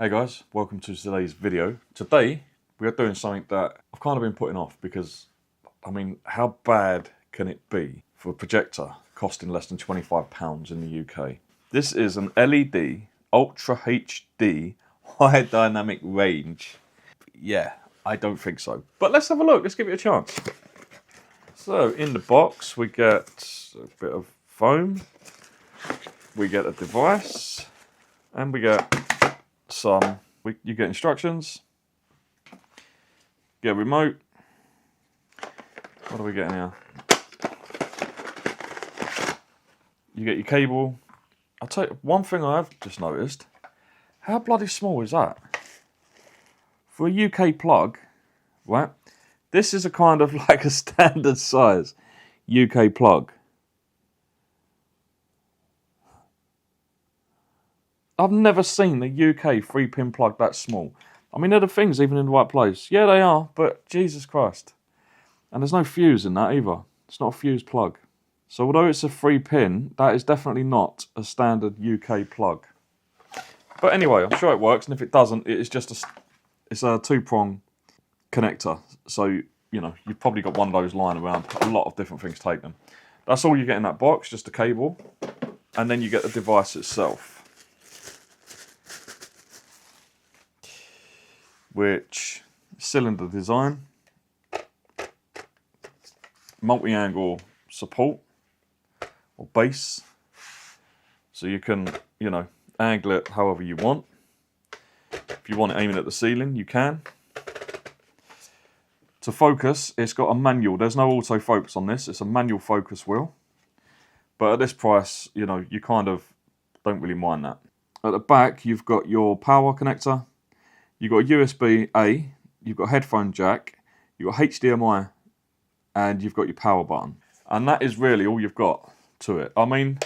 Hey guys, welcome to today's video. Today we are doing something that I've kind of been putting off because, I mean, how bad can it be for a projector costing less than £25 in the UK? This is an LED Ultra HD high dynamic range. Yeah, I don't think so. But let's have a look, let's give it a chance. So in the box we get a bit of foam, we get a device, and we get you get instructions, get a remote. What do we get now? You get your cable. I'll tell you one thing I've just noticed. How bloody small is that? For a UK plug, right? This is a kind of like a standard size UK plug. I've never seen a UK 3-pin plug that small. I mean, are the things even in the right place? Yeah, they are, but Jesus Christ. And there's no fuse in that either. It's not a fuse plug. So although it's a 3-pin, that is definitely not a standard UK plug. But anyway, I'm sure it works, and if it doesn't, it's just a 2-prong connector. So, you know, you've probably got one of those lying around. A lot of different things take them. That's all you get in that box, just a cable. And then you get the device itself, which cylinder design, multi-angle support or base, so you can, you know, angle it however you want. If you want it aiming at the ceiling, you can. To focus, it's got a manual. There's no autofocus on this. It's a manual focus wheel, but at this price, you know, you kind of don't really mind that. At the back, you've got your power connector. You've got a USB-A, you've got a headphone jack, you've got HDMI, and you've got your power button. And that is really all you've got to it. I mean,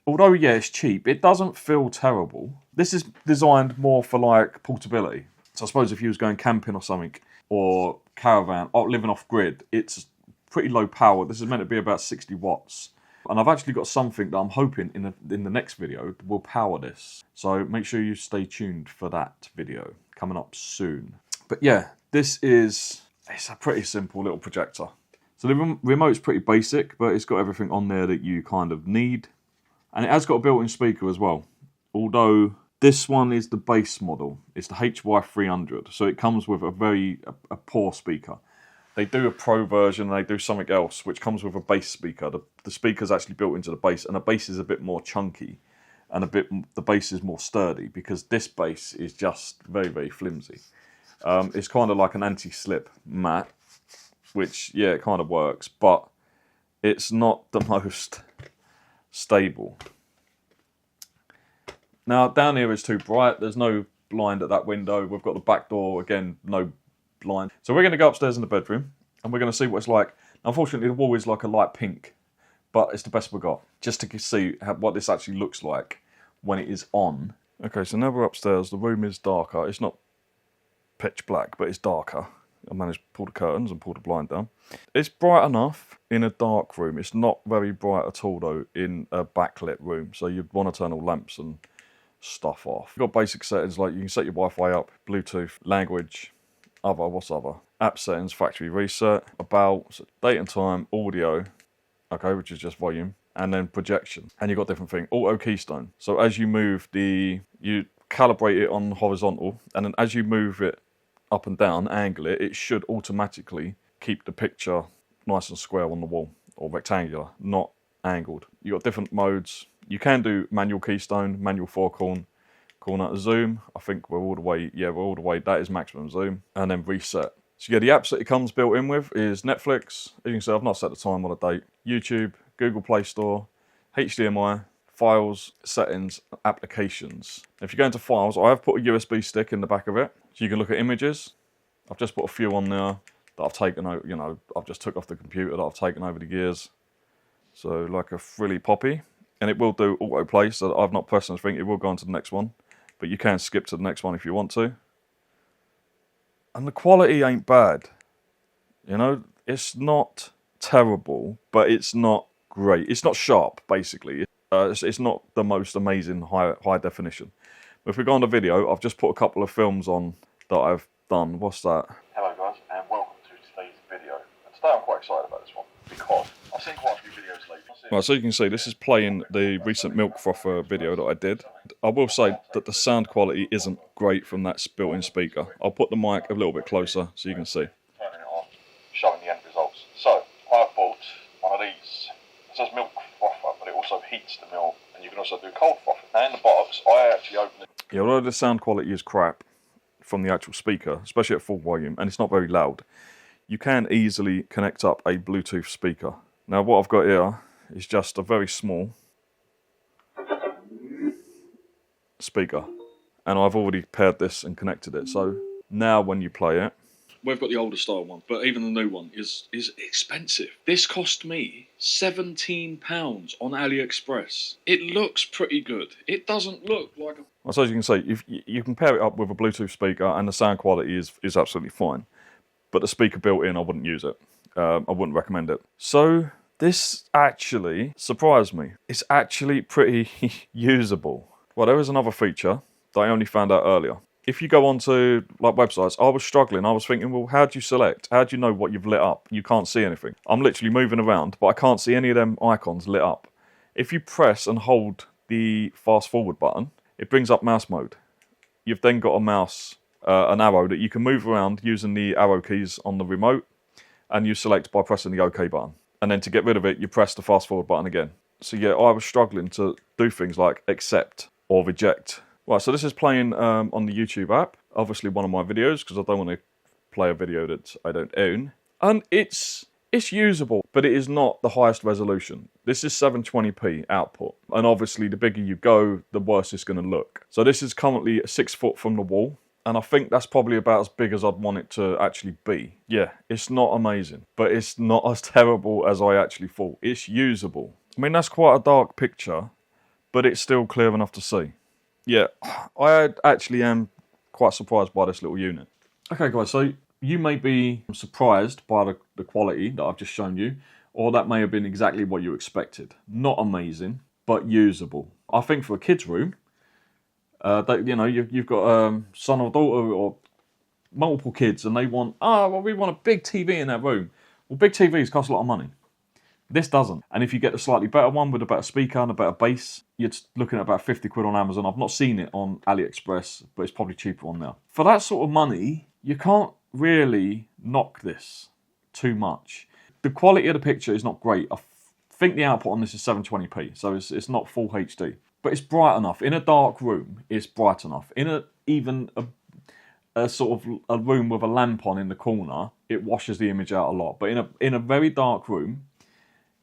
although, yeah, it's cheap, it doesn't feel terrible. This is designed more for, like, portability. So I suppose if you was going camping or something, or caravan, or living off-grid, it's pretty low power. This is meant to be about 60 watts. And I've actually got something that I'm hoping in the next video will power this. So make sure you stay tuned for that video coming up soon. But yeah, it's a pretty simple little projector. So the remote's pretty basic, but it's got everything on there that you kind of need. And it has got a built-in speaker as well. Although this one is the base model. It's the HY300. So it comes with a poor speaker. They do a pro version, and they do something else, which comes with a bass speaker. The speaker's actually built into the bass, and the bass is a bit more chunky, and the bass is more sturdy, because this bass is just very, very flimsy. It's kind of like an anti-slip mat, which, yeah, it kind of works, but it's not the most stable. Now, down here is too bright. There's no blind at that window. We've got the back door, again, no blind. So we're going to go upstairs in the bedroom and we're going to see what it's like. Now, unfortunately, the wall is like a light pink, but it's the best we've got, just to see what this actually looks like when it is on. Okay, so now we're upstairs. The room is darker. It's not pitch black, but it's darker. I managed to pull the curtains and pull the blind down. It's bright enough in a dark room. It's not very bright at all, though, in a backlit room. So you'd want to turn all lamps and stuff off. You've got basic settings, like you can set your Wi-Fi up, Bluetooth, language, what's other? App settings, factory reset, about, date and time, audio, okay, which is just volume, and then projection. And you've got different things. Auto keystone. So as you move you calibrate it on horizontal, and then as you move it up and down, angle it, it should automatically keep the picture nice and square on the wall, or rectangular, not angled. You've got different modes. You can do manual keystone, manual 4-corner zoom. I think we're all the way, yeah, we're all the way, that is maximum zoom, and then reset. So yeah, the apps that it comes built in with is Netflix, as you can see I've not set the time or the date, YouTube, Google Play Store, HDMI, files, settings, applications. If you go into files, I have put a USB stick in the back of it, so you can look at images. I've just put a few on there that I've taken out, you know, I've just took off the computer that I've taken over the years. So like a frilly poppy, and it will do autoplay, so I've not pressed anything, it will go on to the next one. But you can skip to the next one if you want to. And the quality ain't bad. You know, it's not terrible, but it's not great. It's not sharp, basically. It's not the most amazing high definition. If we go on the video, I've just put a couple of films on that I've done. What's that? Hello guys, and welcome to today's video. And today I'm quite excited about this one because I've seen quite a few videos lately. Right, so you can see this is playing the recent milk frother video that I did. I will say that the sound quality isn't great from that built-in speaker. I'll put the mic a little bit closer so you can see. Turning it on, showing the end results. So, I've bought one of these. It says milk frother, but it also heats the milk, and you can also do cold frother. Now in the box, I actually opened it. Yeah, although the sound quality is crap from the actual speaker, especially at full volume, and it's not very loud, you can easily connect up a Bluetooth speaker. Now what I've got here is just a very small speaker, and I've already paired this and connected it. So now when you play it, we've got the older style one, but even the new one is expensive. This cost me £17 on Aliexpress. It looks pretty good. It doesn't look like a... Well, so as you can see, if you can pair it up with a Bluetooth speaker and the sound quality is absolutely fine. But the speaker built in, I wouldn't use it. I wouldn't recommend it. So this actually surprised me. It's actually pretty usable. Well, there is another feature that I only found out earlier. If you go onto like websites, I was struggling. I was thinking, well, how do you select? How do you know what you've lit up? You can't see anything. I'm literally moving around, but I can't see any of them icons lit up. If you press and hold the fast forward button, it brings up mouse mode. You've then got a mouse, an arrow that you can move around using the arrow keys on the remote, and you select by pressing the OK button. And then to get rid of it, you press the fast forward button again. So yeah, I was struggling to do things like accept or reject. Right, so this is playing on the YouTube app, obviously one of my videos, because I don't want to play a video that I don't own. And it's usable, but it is not the highest resolution. This is 720p output, and obviously the bigger you go, the worse it's going to look. So this is currently 6 foot from the wall, and I think that's probably about as big as I'd want it to actually be. Yeah, it's not amazing, but it's not as terrible as I actually thought. It's usable. I mean, that's quite a dark picture, but it's still clear enough to see. Yeah, I actually am quite surprised by this little unit. Okay guys, so you may be surprised by the quality that I've just shown you, or that may have been exactly what you expected. Not amazing, but usable. I think for a kid's room, that, you know, you've got a son or daughter or multiple kids, and they want, well, we want a big TV in that room. Well, big TVs cost a lot of money. This doesn't. And if you get a slightly better one with a better speaker and a better bass, you're looking at about 50 quid on Amazon. I've not seen it on Aliexpress, but it's probably cheaper on there. For that sort of money, you can't really knock this too much. The quality of the picture is not great. I think the output on this is 720p, so it's not full HD. But it's bright enough. In a dark room, it's bright enough. In even a sort of a room with a lamp on in the corner, it washes the image out a lot. But in a very dark room,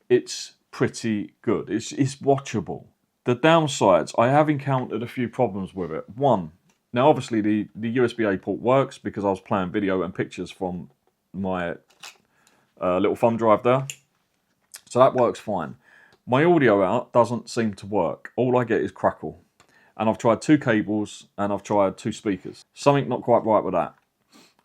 it's pretty good. It's watchable. The downsides, I have encountered a few problems with it. One, now obviously the USB-A port works because I was playing video and pictures from my little thumb drive there. So that works fine. My audio out doesn't seem to work. All I get is crackle. And I've tried 2 cables and I've tried 2 speakers. Something not quite right with that.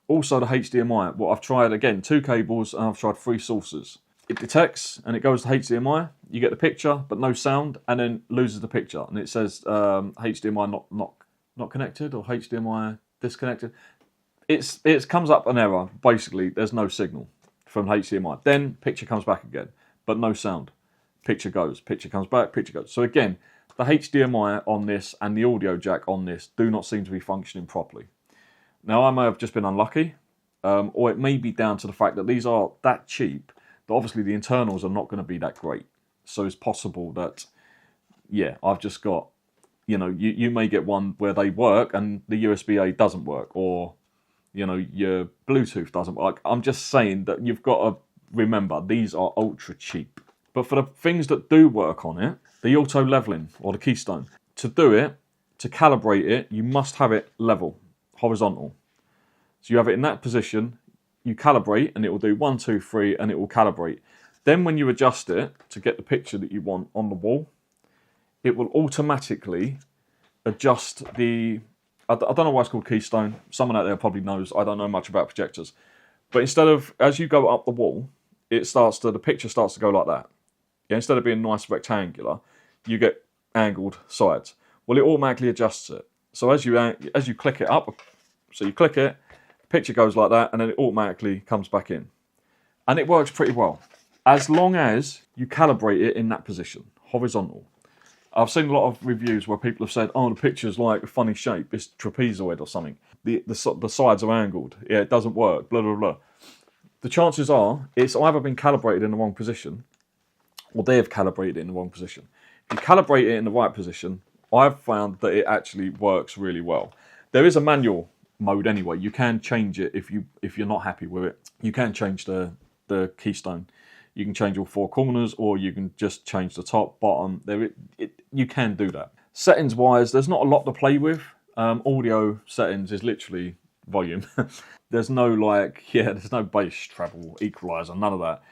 Also the HDMI. Well, I've tried, again, 2 cables and I've tried 3 sources. It detects and it goes to HDMI. You get the picture, but no sound, and then loses the picture. And it says HDMI not connected or HDMI disconnected. It comes up an error. Basically, there's no signal from HDMI. Then picture comes back again, but no sound. Picture goes, picture comes back, picture goes. So again, the HDMI on this and the audio jack on this do not seem to be functioning properly. Now, I may have just been unlucky, or it may be down to the fact that these are that cheap. But obviously the internals are not going to be that great. So it's possible that, yeah, I've just got, you know, you may get one where they work and the USB-A doesn't work, or, you know, your Bluetooth doesn't work. I'm just saying that you've got to remember, these are ultra cheap. But for the things that do work on it, the auto leveling or the keystone, to do it, to calibrate it, you must have it level, horizontal. So you have it in that position, you calibrate, and it will do 1, 2, 3, and it will calibrate. Then when you adjust it to get the picture that you want on the wall, it will automatically adjust the, I don't know why it's called keystone. Someone out there probably knows. I don't know much about projectors. But instead of, as you go up the wall, the picture starts to go like that. Yeah, instead of being nice rectangular, you get angled sides. Well, it automatically adjusts it. So as you click it up, so you click it, picture goes like that, and then it automatically comes back in. And it works pretty well, as long as you calibrate it in that position, horizontal. I've seen a lot of reviews where people have said, oh, the picture's like a funny shape, it's trapezoid or something. The sides are angled, yeah, it doesn't work, blah, blah, blah. The chances are it's either been calibrated in the wrong position, or they have calibrated it in the wrong position. If you calibrate it in the right position, I've found that it actually works really well. There is a manual mode anyway. You can change it if you're not happy with it. You can change the keystone. You can change all four corners, or you can just change the top, bottom. You can do that. Settings wise, there's not a lot to play with. Audio settings is literally volume. There's no there's no bass, treble, equalizer, none of that.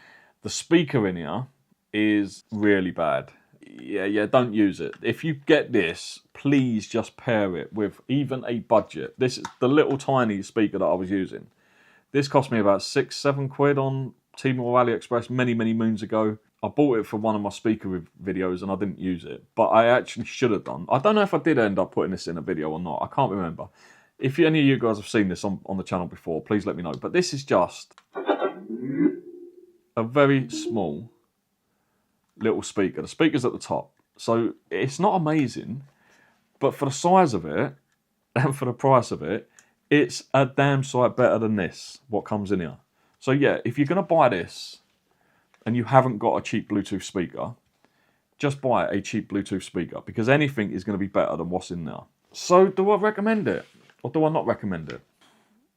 The speaker in here is really bad. Yeah, don't use it. If you get this, please just pair it with even a budget. This is the little tiny speaker that I was using. This cost me about £6-7 on Temu or Aliexpress many moons ago. I bought it for one of my speaker videos and I didn't use it, but I actually should have done. I don't know if I did end up putting this in a video or not. I can't remember. If any of you guys have seen this on the channel before, please let me know. But this is just a very small little speaker. The speaker's at the top, so it's not amazing, but for the size of it and for the price of it, it's a damn sight better than this, what comes in here. So yeah, if you're going to buy this and you haven't got a cheap Bluetooth speaker, just buy a cheap Bluetooth speaker, because anything is going to be better than what's in there. So do I recommend it or do I not recommend it?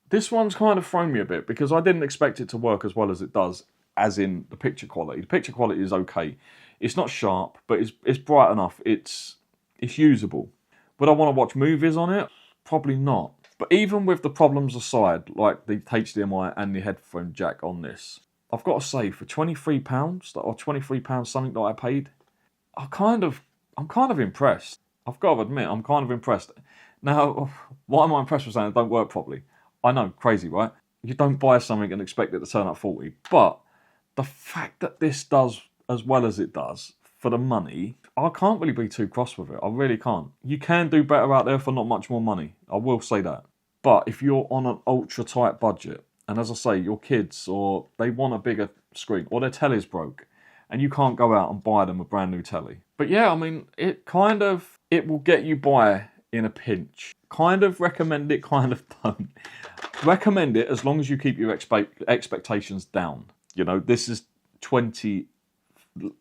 This one's kind of thrown me a bit, because I didn't expect it to work as well as it does, as in the picture quality. The picture quality is okay. It's not sharp, but it's bright enough. It's usable. Would I want to watch movies on it? Probably not. But even with the problems aside, like the HDMI and the headphone jack on this, I've got to say, for £23 or £23 something that I paid, I'm kind of impressed. I've got to admit, I'm kind of impressed. Now, why am I impressed with saying it don't work properly? I know, crazy, right? You don't buy something and expect it to turn up 40, but the fact that this does as well as it does for the money, I can't really be too cross with it. I really can't. You can do better out there for not much more money. I will say that. But if you're on an ultra tight budget, and as I say, your kids, or they want a bigger screen, or their telly's broke, and you can't go out and buy them a brand new telly. But yeah, I mean, it will get you by in a pinch. Kind of recommend it, kind of don't. Recommend it as long as you keep your expectations down. You know, this is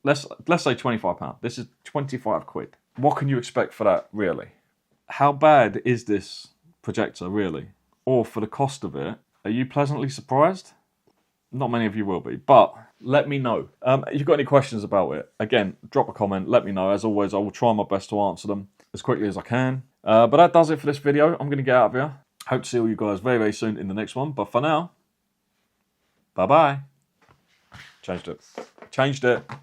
let's say £25. This is £25. What can you expect for that, really? How bad is this projector, really? Or for the cost of it, are you pleasantly surprised? Not many of you will be, but let me know. If you've got any questions about it, again, drop a comment, let me know. As always, I will try my best to answer them as quickly as I can. But that does it for this video. I'm going to get out of here. Hope to see all you guys very soon in the next one. But for now, bye-bye. Changed it.